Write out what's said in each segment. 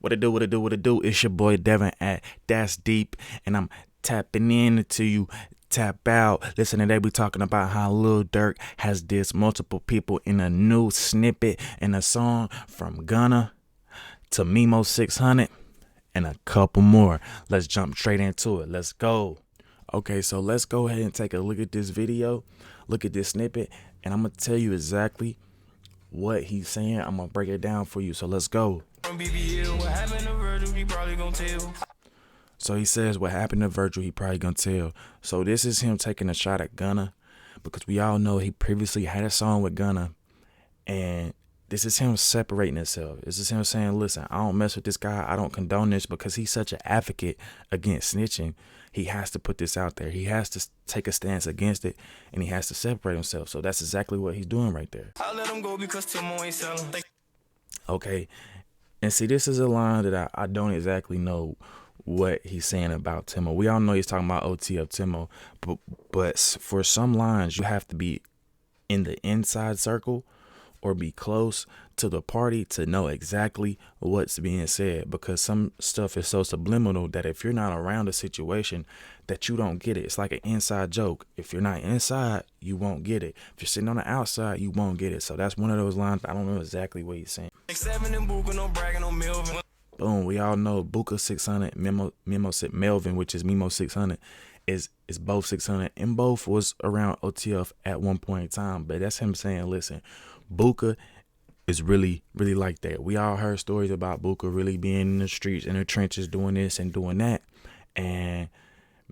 What it do, what it do, what it do? It's your boy Devin at That's Deep, and I'm tapping into you. Tap out. Listen, today we talking about how Lil Durk has dissed multiple people in a new snippet in a song from Gunna to Mimo 600 and a couple more. Let's jump straight into it. Let's go. Okay, so let's go ahead and take a look at this video, look at this snippet, and I'm going to tell you exactly what he's saying. I'm going to break it down for you. So let's go. So he says what happened to Virgil, he probably gonna tell. So this is him taking a shot at Gunna, because we all know he previously had a song with Gunna, and this is him separating himself. This is him saying, listen, I don't mess with this guy, I don't condone this, because he's such an advocate against snitching. He has to put this out there. He has to take a stance against it, and he has to separate himself. So that's exactly what he's doing right there. I let him go because Timo ain't selling. Okay, and see, this is a line that I don't exactly know what he's saying about Timo. We all know he's talking about OT of Timo, but for some lines, you have to be in the inside circle or be close to the party to know exactly what's being said, because some stuff is so subliminal that if you're not around a situation, that you don't get it. It's like an inside joke. If you're not inside, you won't get it. If you're sitting on the outside, you won't get it. So that's one of those lines. I don't know exactly what he's saying. Boom, we all know Buka 600, Melvin, which is Mimo 600, is both 600, and both was around OTF at one point in time. But that's him saying, listen, Buka is really like that. We all heard stories about Buka really being in the streets, in the trenches, doing this and doing that, and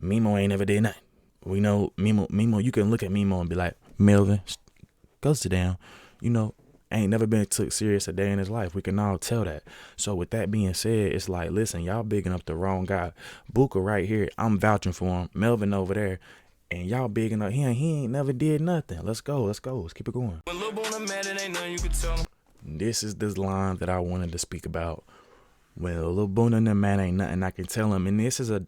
Mimo ain't never did nothing. We know Mimo, you can look at Mimo and be like, Melvin, go sit down, you know, ain't never been took serious a day in his life. We can all tell that. So with that being said, it's like, listen, y'all bigging up the wrong guy. Buka right here, I'm vouching for him. Melvin over there, and y'all bigging up him. He ain't never did nothing. Let's go. Let's keep it going. This is this line that I wanted to speak about. When a little bone in the man ain't nothing I can tell him. And this is a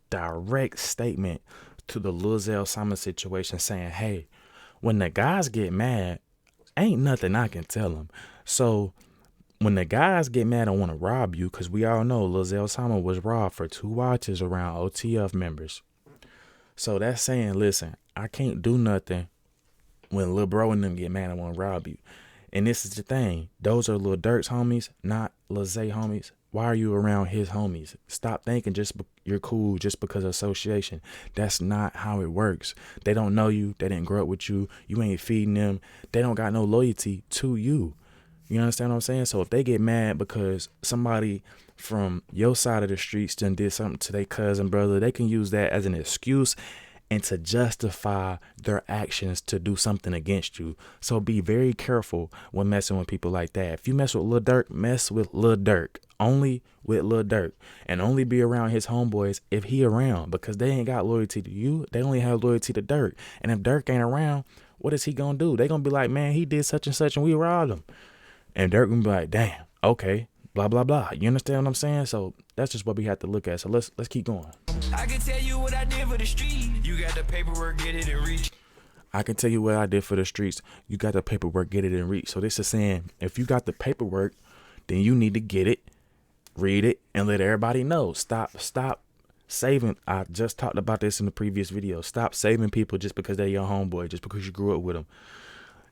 direct statement to the Lil Simon situation, saying, hey, when the guys get mad, ain't nothing I can tell them. So when the guys get mad and want to rob you, because we all know Lil Simon was robbed for 2 watches around OTF members. So that's saying, listen, I can't do nothing when Lil Bro and them get mad and want to rob you. And this is the thing. Those are Lil Durk's homies, not Lil Zay homies. Why are you around his homies? Stop thinking you're cool just because of association. That's not how it works. They don't know you. They didn't grow up with you. You ain't feeding them. They don't got no loyalty to you. You understand what I'm saying? So if they get mad because somebody from your side of the streets done did something to their cousin, brother, they can use that as an excuse and to justify their actions to do something against you. So be very careful when messing with people like that. If you mess with Lil Durk, mess with Lil Durk. Only with Lil Durk, and only be around his homeboys if he around, because they ain't got loyalty to you. They only have loyalty to Durk. And if Durk ain't around, what is he gonna do? They gonna be like, man, he did such and such and we robbed him. And Durk gonna be like, damn, okay, blah blah blah. You understand what I'm saying? So that's just what we have to look at. So let's keep going. I can tell you what I did for the street. You got the paperwork, get it and reach. I can tell you what I did for the streets. You got the paperwork, get it and reach. So this is saying, if you got the paperwork, then you need to get it, read it, and let everybody know. Stop saving. I just talked about this in the previous video. Stop saving people just because they're your homeboy, just because you grew up with them.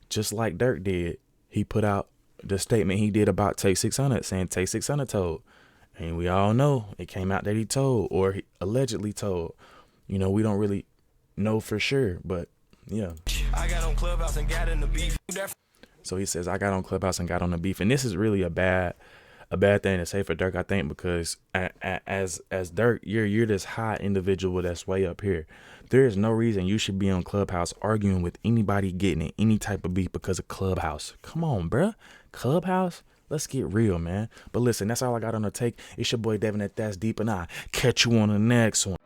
Just like Durk did. He put out the statement he did about Take 600, saying Take 600 told. And we all know it came out that he told, or he allegedly told. You know, we don't really know for sure, but yeah. I got on Clubhouse and got in the beef. So he says, I got on Clubhouse and got on the beef. And this is really a bad thing to say for Durk, I think, because as Durk, you're this high individual that's way up here. There is no reason you should be on Clubhouse arguing with anybody, getting in any type of beef because of Clubhouse. Come on, bruh. Clubhouse? Let's get real, man. But listen, that's all I got on the take. It's your boy Devin at That's Deep, and I catch you on the next one.